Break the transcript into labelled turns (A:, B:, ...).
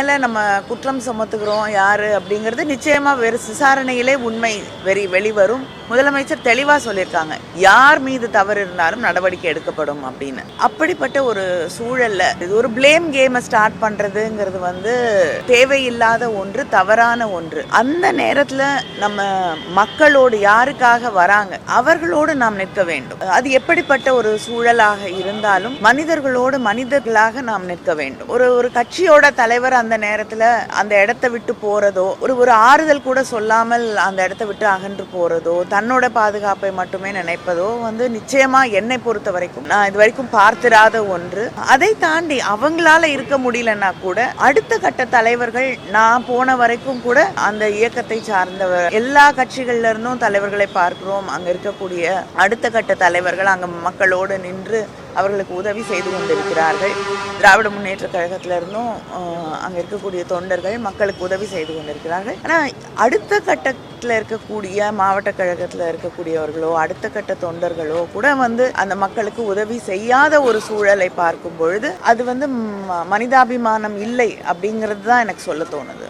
A: மேல நம்ம குற்றம் சுமத்துகிறோம் யாரு அப்படிங்கிறது நிச்சயமா வேறு விசாரணையிலே உண்மை வெளிவரும். முதலமைச்சர் தெளிவா சொல்லியிருக்காங்க, யார் மீது தவறு இருந்தாலும் நடவடிக்கை எடுக்கப்படும் அப்படின்னு. அப்படிப்பட்ட ஒரு சூழல்ல இது ஒரு பிளேம் கேமை ஸ்டார்ட் பண்றதுங்கிறது தேவையில்லாத ஒன்று, தவறான ஒன்று. அந்த நேரத்துல நம்ம மக்களோடு யாருக்காக வராங்க அவர்களோடு நாம் நிற்க வேண்டும். அது எப்படிப்பட்ட ஒரு சூழலாக இருந்தாலும் மனிதர்களோடு மனிதர்களாக நாம் நிற்க வேண்டும். ஒரு கட்சியோட தலைவர் அந்த நேரத்துல அந்த இடத்தை விட்டு போறதோ, ஒரு ஆறுதல் கூட சொல்லாமல் அந்த இடத்தை விட்டு அகன்று போறதோ, தன்னோட பாதுகாப்பை மட்டுமே நினைப்பதோ நிச்சயமா என்னை பொறுத்த வரைக்கும் நான் இது வரைக்கும் பார்த்திராத ஒன்று. அதை தாண்டி அவங்களால இருக்க முடியலன்னா கூட அடுத்த கட்ட தலைவர்கள், நான் போன வரைக்கும் கூட அந்த இயக்கத்தை சார்ந்தவர் எல்லா கட்சிகள்ல இருந்தும் தலைவர்களை பார்க்கிறோம். அங்க இருக்கக்கூடிய அடுத்த கட்ட தலைவர்கள் அங்க மக்களோடு நின்று அவர்களுக்கு உதவி செய்து கொண்டிருக்கிறார்கள். திராவிட முன்னேற்ற கழகத்தில இருந்தும் அங்கே இருக்கக்கூடிய தொண்டர்கள் மக்களுக்கு உதவி செய்து கொண்டிருக்கிறார்கள். ஆனால் அடுத்த கட்டத்தில் இருக்கக்கூடிய மாவட்ட கழகத்தில் இருக்கக்கூடியவர்களோ அடுத்த கட்ட தொண்டர்களோ கூட அந்த மக்களுக்கு உதவி செய்யாத ஒரு சூழலை பார்க்கும் பொழுது அது மனிதாபிமானம் இல்லை அப்படிங்கிறது தான் எனக்கு சொல்ல தோணுது.